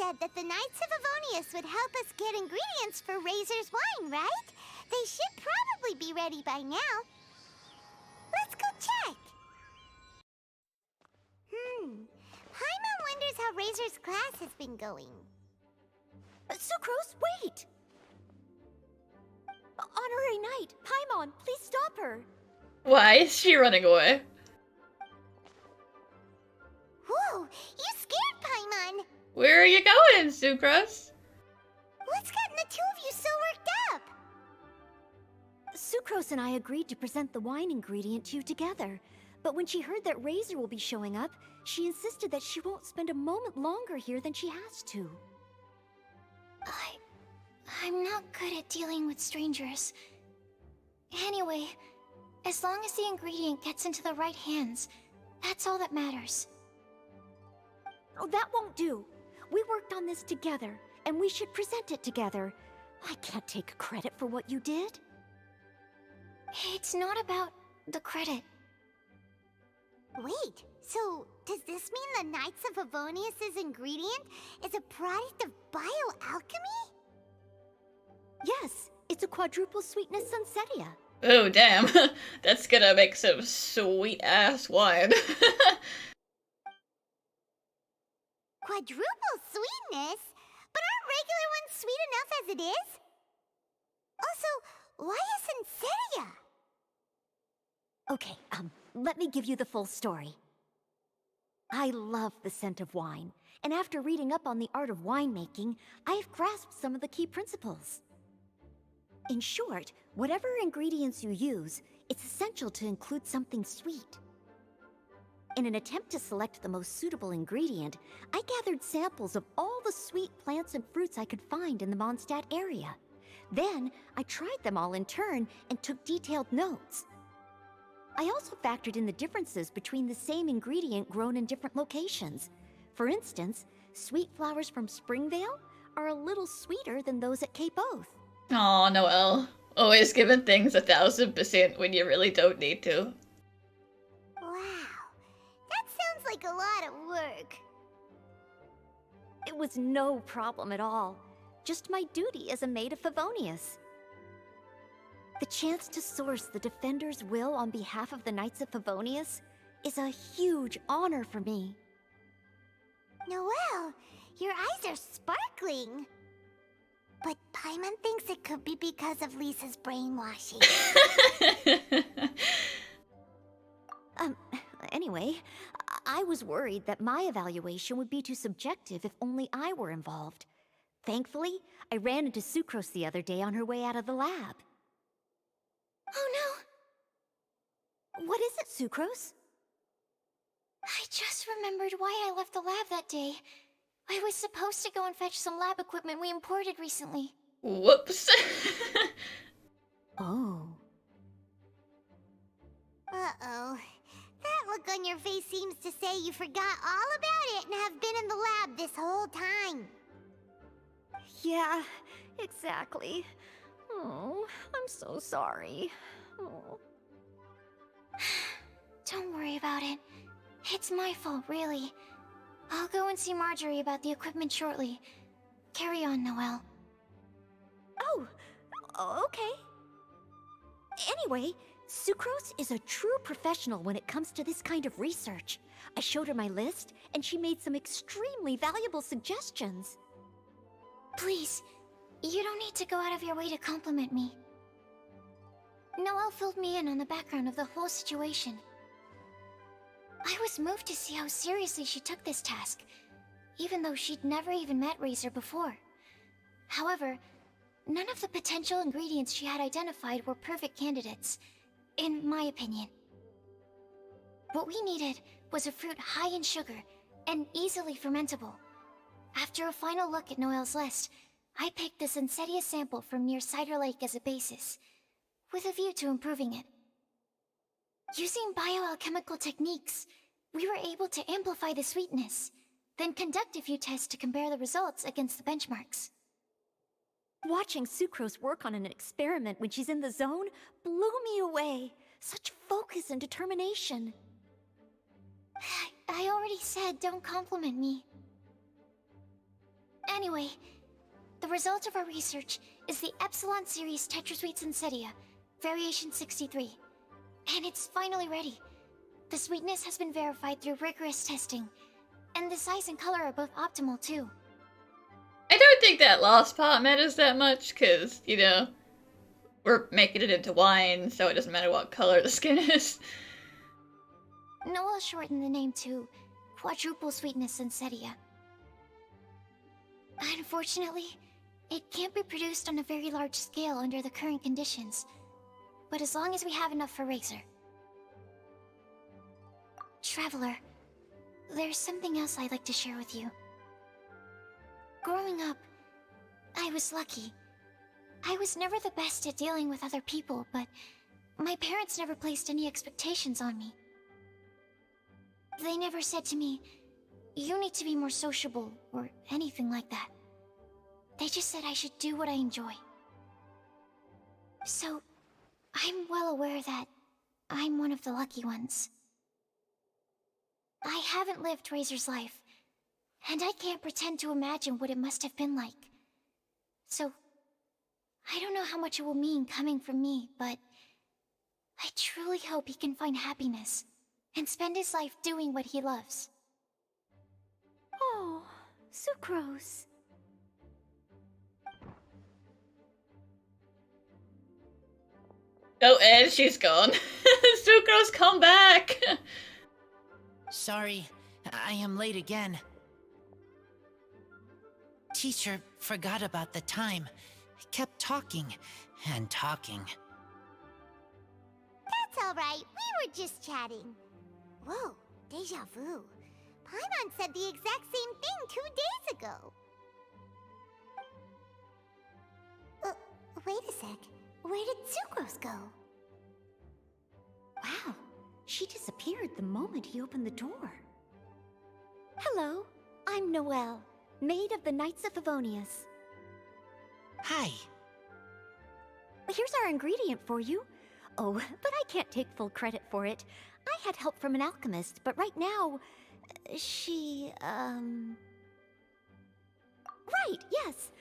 said that the Knights of Avonius would help us get ingredients for Razor's wine, right? They should probably be ready by now. Let's go check. Paimon wonders how Razor's class has been going. Sucrose, wait! Honorary Knight, Paimon, please stop her. Why is she running away? Whoa, you scared Paimon! Where are you going, Sucrose? What's gotten the two of you so worked up? Sucrose and I agreed to present the wine ingredient to you together. But when she heard that Razor will be showing up, she insisted that she won't spend a moment longer here than she has to. I'm not good at dealing with strangers. Anyway, as long as the ingredient gets into the right hands, that's all that matters. Oh, that won't do. We worked on this together, and we should present it together. I can't take credit for what you did. It's not about the credit. Wait, so does this mean the Knights of Avonius' ingredient is a product of bioalchemy? Yes, it's a quadruple sweetness Sunsetia. Oh, damn. That's gonna make some sweet-ass wine. Quadruple sweetness? But aren't regular ones sweet enough as it is? Also, why is Sunsetia? Okay, let me give you the full story. I love the scent of wine, and after reading up on the art of winemaking, I've grasped some of the key principles. In short, whatever ingredients you use, it's essential to include something sweet. In an attempt to select the most suitable ingredient, I gathered samples of all the sweet plants and fruits I could find in the Mondstadt area. Then, I tried them all in turn and took detailed notes. I also factored in the differences between the same ingredient grown in different locations. For instance, sweet flowers from Springvale are a little sweeter than those at Cape Oath. Aw, Noelle. Always giving things 1000% when you really don't need to. Wow, that sounds like a lot of work. It was no problem at all. Just my duty as a maid of Favonius. The chance to source the Defender's will on behalf of the Knights of Favonius is a huge honor for me. Noelle, your eyes are sparkling. But Paimon thinks it could be because of Lisa's brainwashing. Anyway, I was worried that my evaluation would be too subjective if only I were involved. Thankfully, I ran into Sucrose the other day on her way out of the lab. Oh no! What is it, Sucrose? I just remembered why I left the lab that day. I was supposed to go and fetch some lab equipment we imported recently. Whoops. Oh. Uh-oh. That look on your face seems to say you forgot all about it and have been in the lab this whole time. Yeah, exactly. Oh, I'm so sorry. Oh. Don't worry about it. It's my fault, really. I'll go and see Marjorie about the equipment shortly. Carry on, Noelle. Oh, okay. Anyway, Sucrose is a true professional when it comes to this kind of research. I showed her my list, and she made some extremely valuable suggestions. Please, you don't need to go out of your way to compliment me. Noelle filled me in on the background of the whole situation. I was moved to see how seriously she took this task, even though she'd never even met Razor before. However, none of the potential ingredients she had identified were perfect candidates, in my opinion. What we needed was a fruit high in sugar and easily fermentable. After a final look at Noelle's list, I picked the Sunsetia sample from near Cider Lake as a basis, with a view to improving it. Using bioalchemical techniques, we were able to amplify the sweetness, then conduct a few tests to compare the results against the benchmarks. Watching Sucrose work on an experiment when she's in the zone blew me away. Such focus and determination. I already said don't compliment me. Anyway, the result of our research is the Epsilon Series Tetrasweet Sensetia, Variation 63. And it's finally ready. The sweetness has been verified through rigorous testing, and the size and color are both optimal too. I don't think that last part matters that much, because, you know, we're making it into wine, so it doesn't matter what color the skin is. Noel shortened the name to Quadruple Sweetness Sensetia. Unfortunately, it can't be produced on a very large scale under the current conditions, but as long as we have enough for Razor. Traveler, there's something else I'd like to share with you. Growing up, I was lucky. I was never the best at dealing with other people, but my parents never placed any expectations on me. They never said to me, "You need to be more sociable," or anything like that. They just said I should do what I enjoy. So, I'm well aware that I'm one of the lucky ones. I haven't lived Razor's life, and I can't pretend to imagine what it must have been like. So, I don't know how much it will mean coming from me, but I truly hope he can find happiness and spend his life doing what he loves. Oh, Sucrose. Oh, and she's gone. Sucrose, come back! Sorry, I am late again. Teacher forgot about the time. Kept talking and talking. That's alright, we were just chatting. Whoa, deja vu. Paimon said the exact same thing 2 days ago. Wait a sec. Where did Sucrose go? Wow, she disappeared the moment he opened the door. Hello, I'm Noelle, maid of the Knights of Favonius. Hi. Here's our ingredient for you. Oh, but I can't take full credit for it. I had help from an alchemist, but right now, she, Right, yes.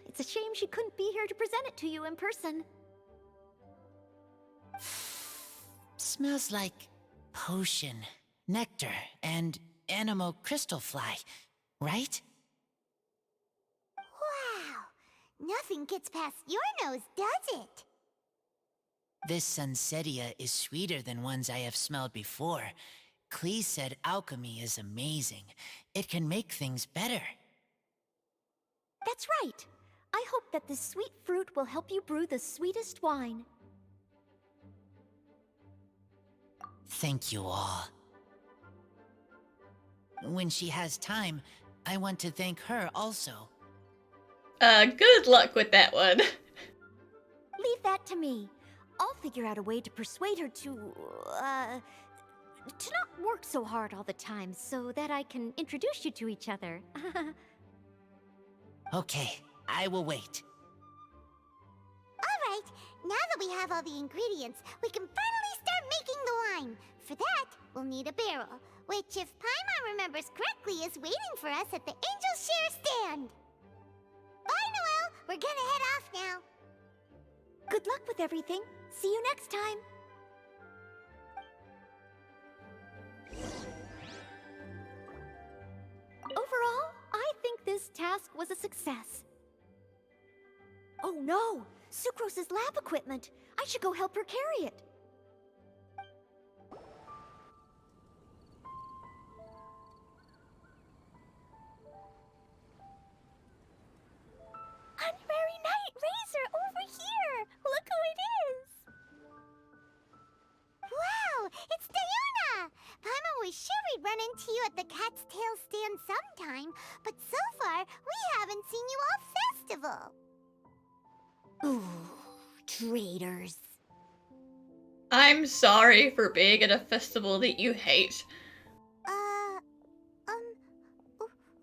It's a shame she couldn't be here to present it to you in person. Smells like potion, nectar, and anemo crystal fly, right? Wow, nothing gets past your nose, does it? This Sunsetia is sweeter than ones I have smelled before. Klee said alchemy is amazing. It can make things better. That's right. I hope that this sweet fruit will help you brew the sweetest wine. Thank you all. When she has time, I want to thank her also. Good luck with that one. Leave that to me. I'll figure out a way to persuade her to not work so hard all the time so that I can introduce you to each other. Okay, I will wait. Alright, now that we have all the ingredients, we can finally start making the wine. For that, we'll need a barrel, which, if Paimon remembers correctly, is waiting for us at the Angel Share stand. Bye, Noelle! We're gonna head off now. Good luck with everything. See you next time. Overall, I think this task was a success. Oh no! Sucrose's lab equipment! I should go help her carry it. Honorary Knight Razor, over here! Look who it is! Wow, it's Diona! Paimon was sure we'd run into you at the Cat's Tail stand sometime, but so far, we haven't seen you all festival. Ooh, traitors. I'm sorry for being at a festival that you hate.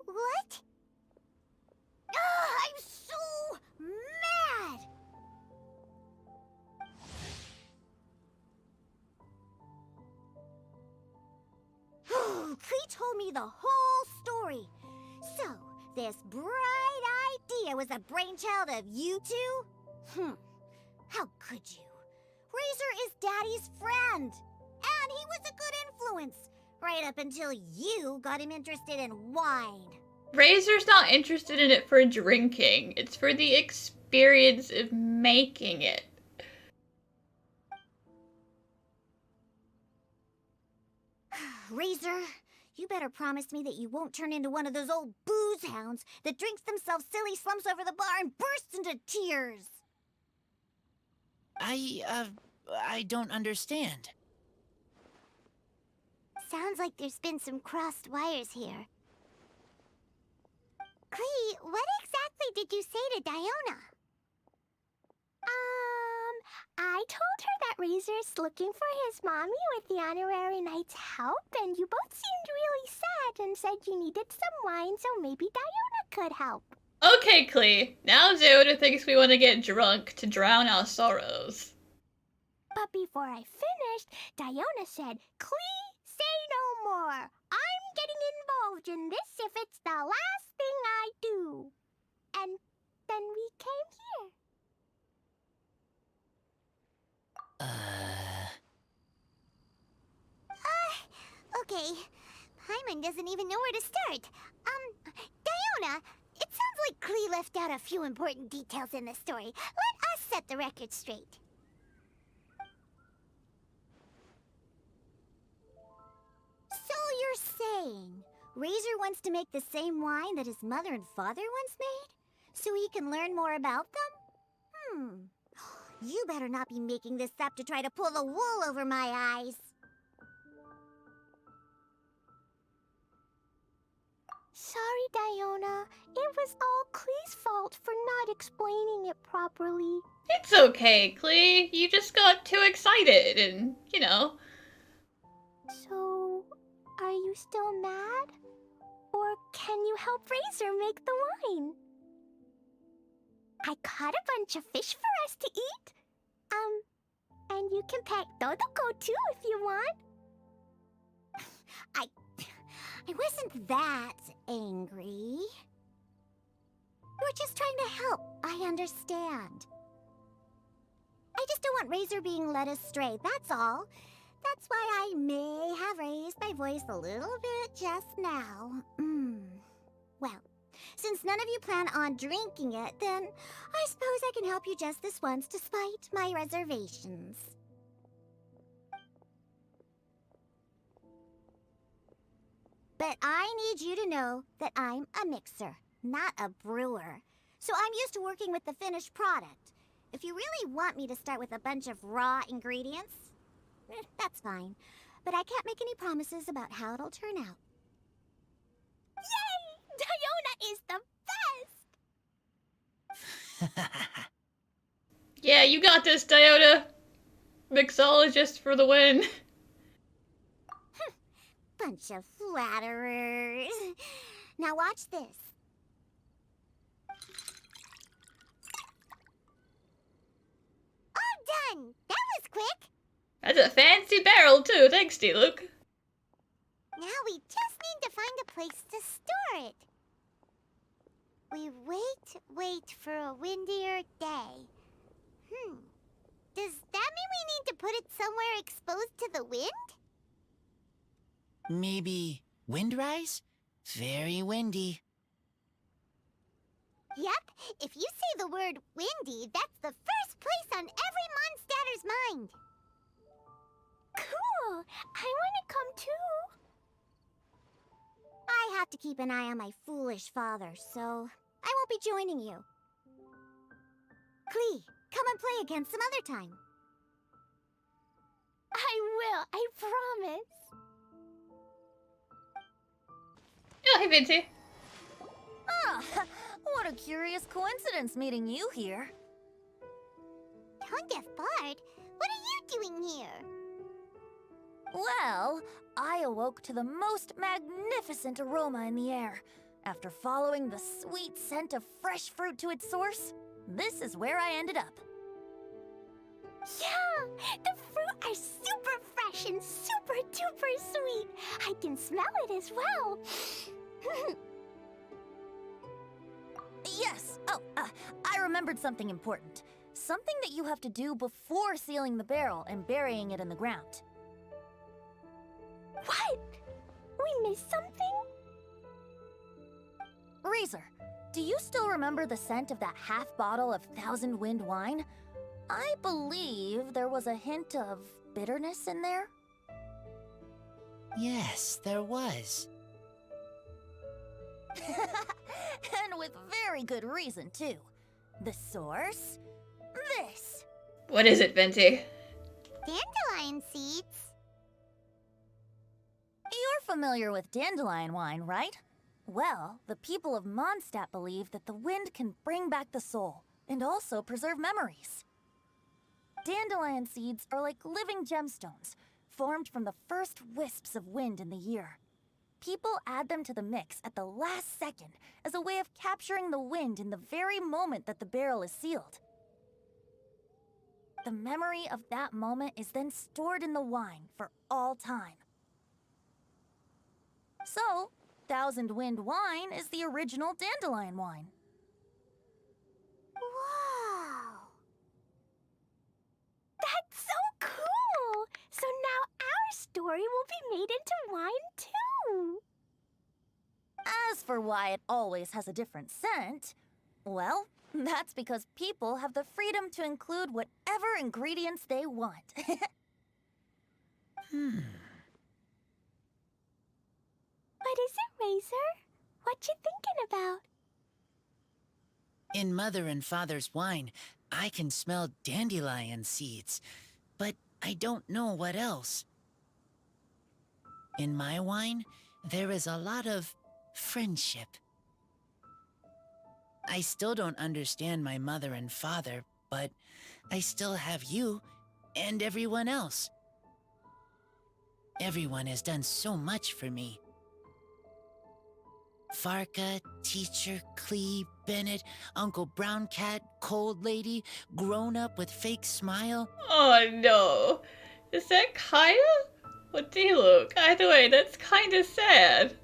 What? I'm so mad! Klee told me the whole story. So, This bright idea was a brainchild of you two? How could you? Razor is Daddy's friend, and he was a good influence, right up until you got him interested in wine. Razor's not interested in it for drinking. It's for the experience of making it. Razor, you better promise me that you won't turn into one of those old booze hounds that drinks themselves silly, slumps over the bar, and bursts into tears. I don't understand. Sounds like there's been some crossed wires here. Klee, what exactly did you say to Diona? I told her that Razor's looking for his mommy with the honorary knight's help, and you both seemed really sad and said you needed some wine, so maybe Diona could help. Okay, Klee. Now Zelda thinks we want to get drunk to drown our sorrows. But before I finished, Diona said, Klee, say no more. I'm getting involved in this if it's the last thing I do. And then we came here. Okay. Paimon doesn't even know where to start. Diona, it sounds like Klee left out a few important details in the story. Let us set the record straight. So you're saying Razor wants to make the same wine that his mother and father once made? So he can learn more about them? You better not be making this up to try to pull the wool over my eyes. Sorry, Diona. It was all Klee's fault for not explaining it properly. It's okay, Klee. You just got too excited and, you know. So, are you still mad? Or can you help Razor make the wine? I caught a bunch of fish for us to eat. And you can pet Dodoko too if you want. I wasn't that angry. We're just trying to help. I understand. I just don't want Razor being led astray, that's all. That's why I may have raised my voice a little bit just now. Well, since none of you plan on drinking it, then I suppose I can help you just this once despite my reservations. But I need you to know that I'm a mixer, not a brewer. So I'm used to working with the finished product. If you really want me to start with a bunch of raw ingredients, that's fine. But I can't make any promises about how it'll turn out. Yay! Diona is the best! Yeah, you got this, Diona. Mixologist for the win. Bunch of flatterers. Now watch this. All done! That was quick! That's a fancy barrel, too. Thanks, D-Luke. Now we just need to find a place to store it. We wait for a windier day. Does that mean we need to put it somewhere exposed to the wind? Maybe windrise? Very windy. Yep, if you say the word windy, that's the first place on every Mondstatter's mind. Cool! I want to come too. I have to keep an eye on my foolish father, so I won't be joining you. Klee, come and play again some other time. I will, I promise. Oh, hey, Vinci. Ah, what a curious coincidence meeting you here. Don't get bored. What are you doing here? Well, I awoke to the most magnificent aroma in the air. After following the sweet scent of fresh fruit to its source, this is where I ended up. Yeah! The fruit are super fresh and super duper sweet. I can smell it as well. Yes! Oh, I remembered something important. Something that you have to do before sealing the barrel and burying it in the ground. What? We missed something? Razor, do you still remember the scent of that half bottle of Thousand Wind wine? I believe there was a hint of bitterness in there. Yes, there was. And with very good reason, too. The source? This. What is it, Venti? Dandelion seeds? You're familiar with dandelion wine, right? Well, the people of Mondstadt believe that the wind can bring back the soul, and also preserve memories. Dandelion seeds are like living gemstones, formed from the first wisps of wind in the year. People add them to the mix at the last second as a way of capturing the wind in the very moment that the barrel is sealed. The memory of that moment is then stored in the wine for all time. So, Thousand Wind wine is the original dandelion wine. Wow. That's so cool! So now our story will be made into wine too! As for why it always has a different scent, well, that's because people have the freedom to include whatever ingredients they want. What is it, Razor? What you thinking about? In Mother and Father's wine, I can smell dandelion seeds, but I don't know what else. In my wine, there is a lot of friendship. I still don't understand my mother and father, but I still have you and everyone else. Everyone has done so much for me. Farka, Teacher, Clee, Bennett, Uncle Brown Cat, Cold Lady, Grown Up with Fake Smile. Oh no. Is that Kaya? Or D-Luke? Either way, that's kinda sad.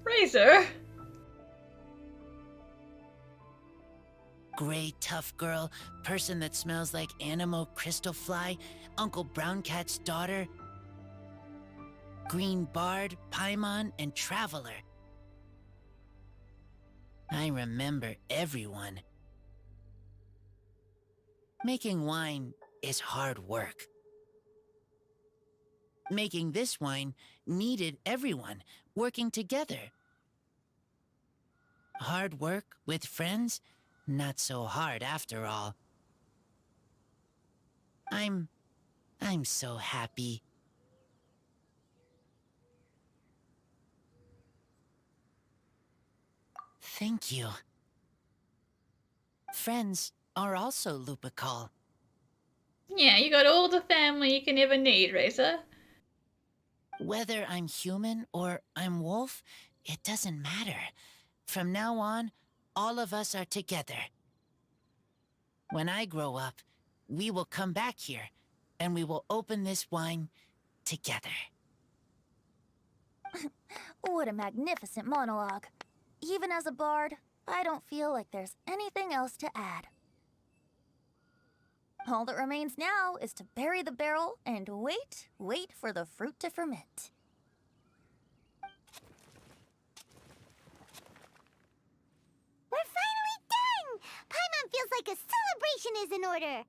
Razor. Gray tough girl, person that smells like Animo Crystal Fly, Uncle Brown Cat's daughter, Green Bard, Paimon, and Traveler. I remember everyone. Making wine is hard work. Making this wine needed everyone working together. Hard work with friends? Not so hard after all. I'm so happy. Thank you. Friends are also Lupical. Yeah, you got all the family you can ever need, Razor. Whether I'm human or I'm wolf, it doesn't matter. From now on, all of us are together. When I grow up, we will come back here, and we will open this wine together. What a magnificent monologue. Even as a bard, I don't feel like there's anything else to add. All that remains now is to bury the barrel and wait for the fruit to ferment. We're finally done! Paimon feels like a celebration is in order.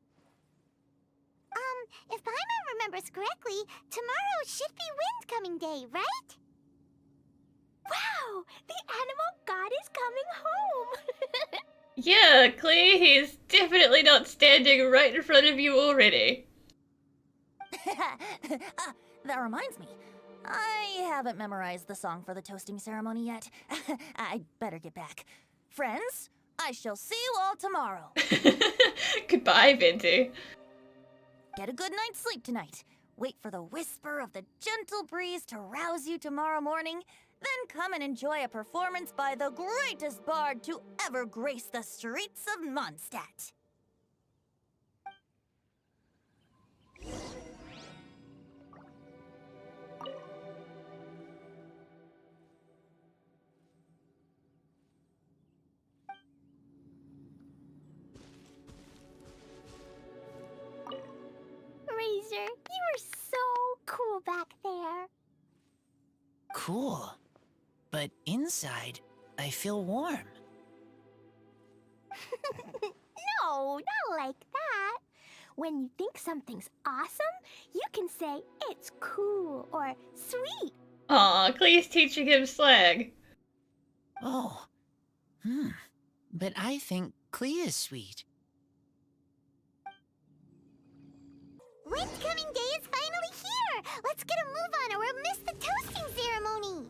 If Paimon remembers correctly, tomorrow should be Wind Coming Day, right? Wow! The animal god is coming home! Yeah, Clee, he's definitely not standing right in front of you already. That reminds me. I haven't memorized the song for the toasting ceremony yet. I'd better get back. Friends, I shall see you all tomorrow. Goodbye, Venti. Get a good night's sleep tonight. Wait for the whisper of the gentle breeze to rouse you tomorrow morning. Then come and enjoy a performance by the greatest bard to ever grace the streets of Mondstadt. Razor. You were so cool back there. Cool. But inside, I feel warm. No, not like that. When you think something's awesome, you can say it's cool or sweet. Aw, Clee's teaching him slang. Oh. But I think Clea is sweet. Windcoming Day is finally here! Let's get a move on or we'll miss the toasting ceremony!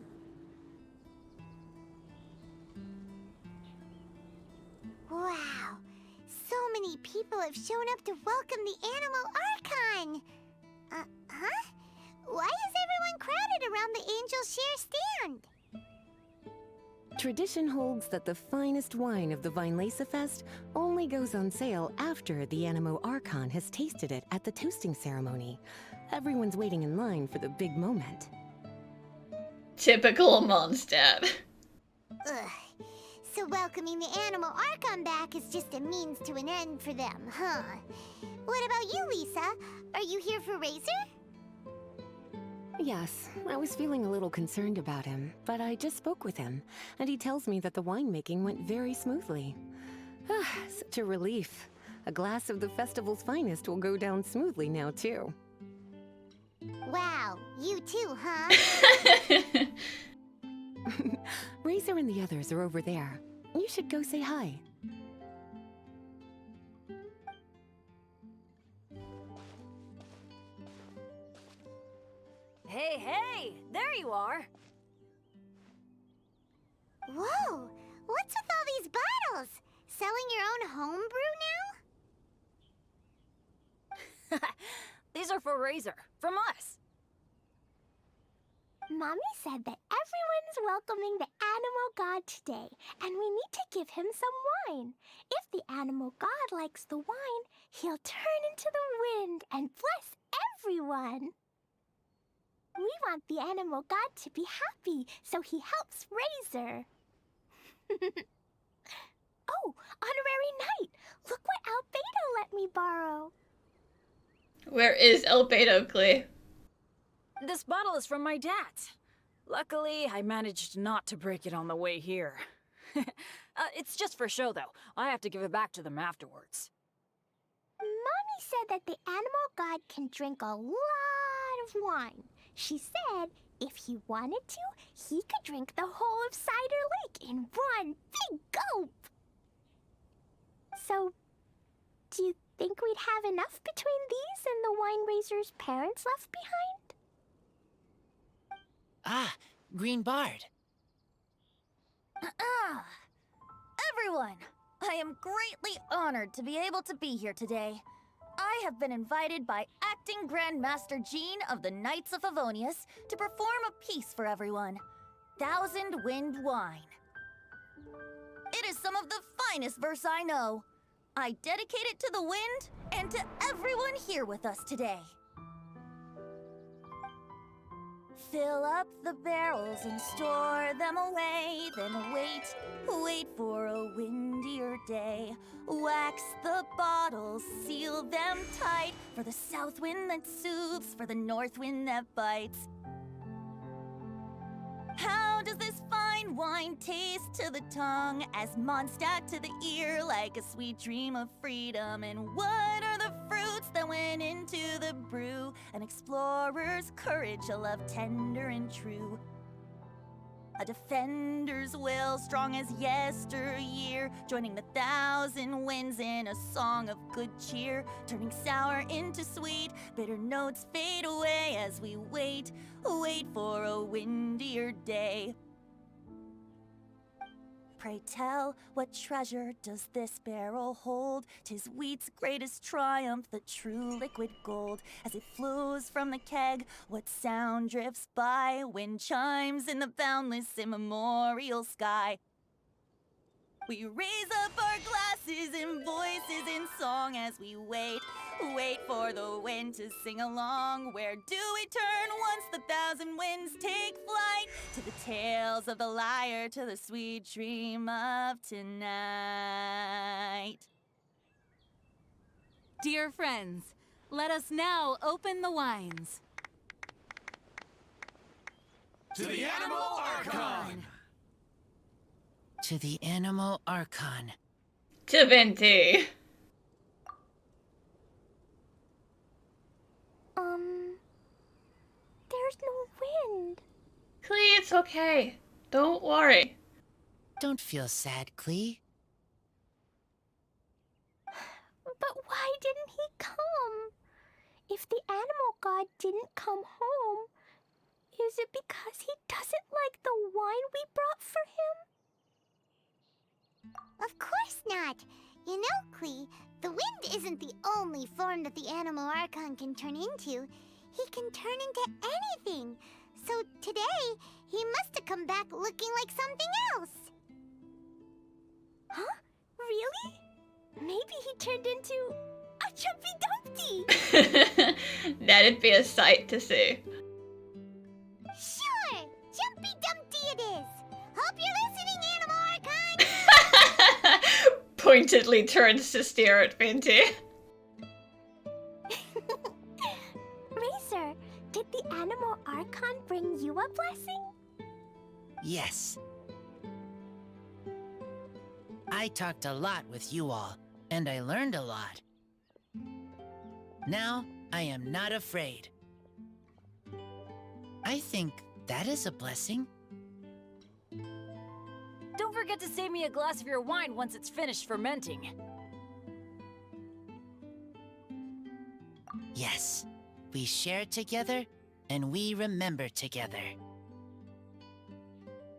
Wow! So many people have shown up to welcome the Animal Archon! Huh? Why is everyone crowded around the Angel Share stand? Tradition holds that the finest wine of the Weinlesefest only goes on sale after the Animo Archon has tasted it at the toasting ceremony. Everyone's waiting in line for the big moment. Typical Mondstadt. Ugh. So welcoming the Animal Archon back is just a means to an end for them, huh? What about you, Lisa? Are you here for Razor? Yes, I was feeling a little concerned about him, but I just spoke with him, and he tells me that the winemaking went very smoothly. Such a relief. A glass of the festival's finest will go down smoothly now, too. Wow, you too, huh? Razor and the others are over there. You should go say hi. Hey, hey! There you are! Whoa! What's with all these bottles? Selling your own homebrew now? These are for Razor, from us. Mommy said that everyone's welcoming the Animal God today, and we need to give him some wine. If the Animal God likes the wine, he'll turn into the wind and bless everyone. We want the Animal God to be happy, so he helps Razor. Oh, Honorary Knight! Look what Albedo let me borrow. Where is El Beto, Clee? This bottle is from my dad's. Luckily, I managed not to break it on the way here. It's just for show, though. I have to give it back to them afterwards. Mommy said that the Animal God can drink a lot of wine. She said if he wanted to, he could drink the whole of Cider Lake in one big gulp. So, do you think we'd have enough between these and the wine raiser's parents left behind? Ah, Green Bard. Everyone, I am greatly honored to be able to be here today. I have been invited by Acting Grand Master Jean of the Knights of Favonius to perform a piece for everyone. Thousand Wind Wine. It is some of the finest verse I know. I dedicate it to the wind and to everyone here with us today. Fill up the barrels and store them away, then wait for a windier day. Wax the bottles, seal them tight, for the south wind that soothes, for the north wind that bites. How does this fine wine taste to the tongue, as Mondstadt to the ear, like a sweet dream of freedom? And what are the fruits that went into the brew? An explorer's courage, a love tender and true. A defender's will, strong as yesteryear, joining the thousand winds in a song of good cheer, turning sour into sweet, bitter notes fade away as we wait for a windier day. Pray tell, what treasure does this barrel hold? 'Tis wheat's greatest triumph, the true liquid gold. As it flows from the keg, what sound drifts by? Wind chimes in the boundless immemorial sky. We raise up our glasses and voices in song as we wait for the wind to sing along. Where do we turn once the thousand winds take flight? To the tales of the lyre, to the sweet dream of tonight. Dear friends, Let us now open the wines. To the Animal Archon! To the Animal Archon. To Venti. There's no wind. Klee, it's okay. Don't worry. Don't feel sad, Klee. But why didn't he come? If the animal god didn't come home, is it because he doesn't like the wine we brought for him? Of course not. You know, Klee, the wind isn't the only form that the Animal Archon can turn into. He can turn into anything. So today, he must have come back looking like something else. Huh? Really? Maybe he turned into a Jumpy Dumpty. That'd be a sight to see. Sure, Jumpy Dumpty it is. Hope you're listening, Animal Archon. Pointedly turns to stare at Venti. Razor, did the Animal Archon bring you a blessing? Yes. I talked a lot with you all, and I learned a lot. Now, I am not afraid. I think that is a blessing. Don't forget to save me a glass of your wine once it's finished fermenting. Yes, we share together, and we remember together.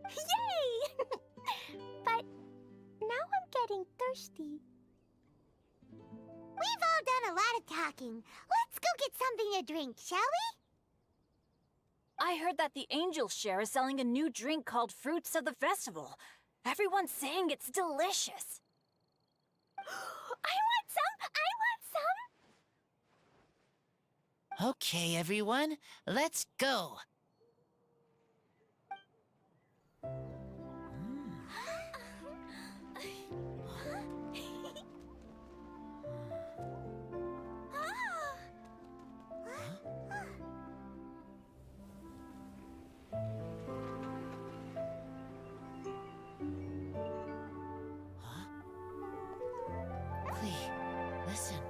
Yay! But now I'm getting thirsty. We've all done a lot of talking. Let's go get something to drink, shall we? I heard that the Angel Share is selling a new drink called Fruits of the Festival. Everyone's saying it's delicious. I want some! I want some! Okay, everyone, let's go. Klee, listen.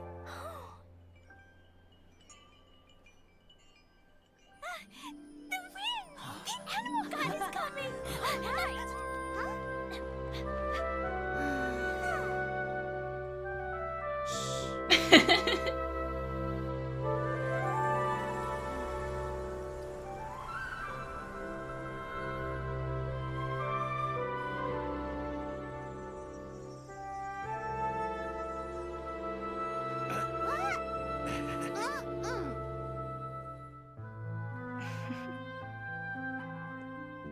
The wind! The animal god is coming! Alright!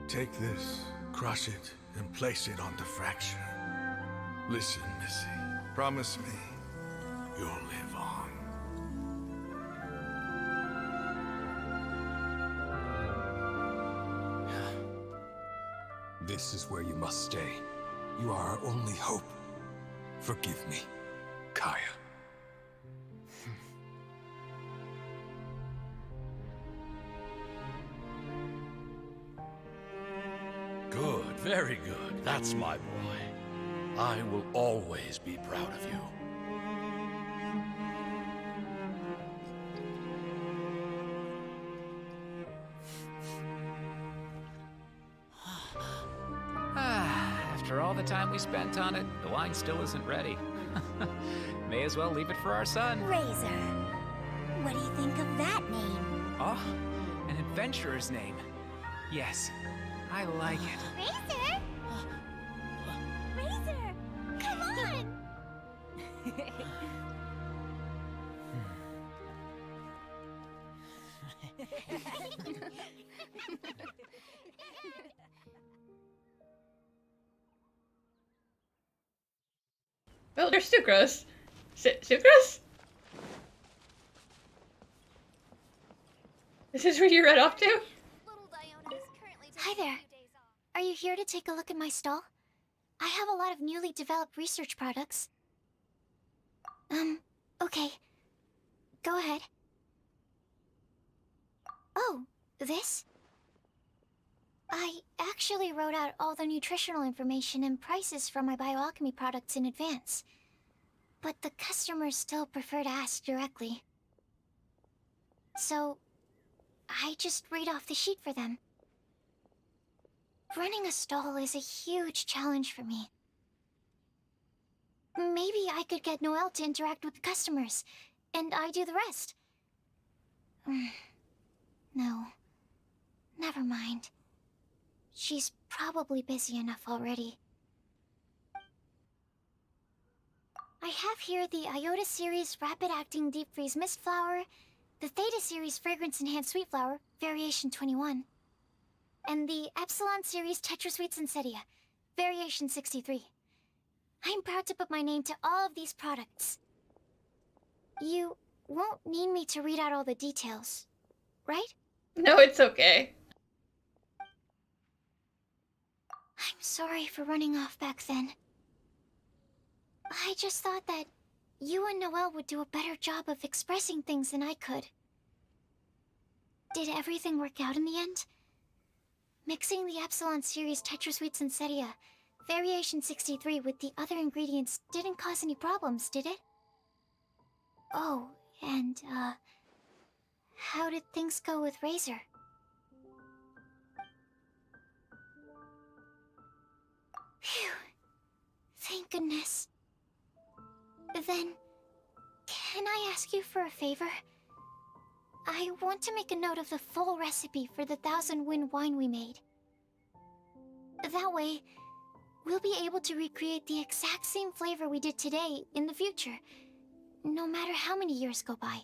Take this, crush it, and place it on the fracture. Listen, Missy. Promise me you'll live on. This is where you must stay. You are our only hope. Forgive me, Kaya. Good, very good. That's my boy. I will always be proud of you. After all the time we spent on it, the wine still isn't ready. May as well leave it for our son. Razor. What do you think of that name? Oh, an adventurer's name. Yes, I like it. Razor? Razor! Come on! Oh, there's Sucrose. Sucrose? This is where you ran off to? Hi there. Are you here to take a look at my stall? I have a lot of newly developed research products. Okay. Go ahead. Oh, this? I actually wrote out all the nutritional information and prices for my bioalchemy products in advance. But the customers still prefer to ask directly. So, I just read off the sheet for them. Running a stall is a huge challenge for me. Maybe I could get Noelle to interact with the customers, and I do the rest. No. Never mind. She's probably busy enough already. I have here the Iota Series Rapid Acting Deep Freeze Mist Flower, the Theta Series Fragrance Enhanced Sweet Flower, Variation 21, and the Epsilon Series Tetra Sweet Sensetia, Variation 63. I'm proud to put my name to all of these products. You won't need me to read out all the details, right? No, it's okay. I'm sorry for running off back then. I just thought that you and Noelle would do a better job of expressing things than I could. Did everything work out in the end? Mixing the Epsilon Series Tetra Sweet Sensetia, Variation 63 with the other ingredients didn't cause any problems, did it? Oh, and, how did things go with Razor? Phew. Thank goodness. Then, can I ask you for a favor? I want to make a note of the full recipe for the 1000 Wind wine we made. That way, we'll be able to recreate the exact same flavor we did today in the future, no matter how many years go by.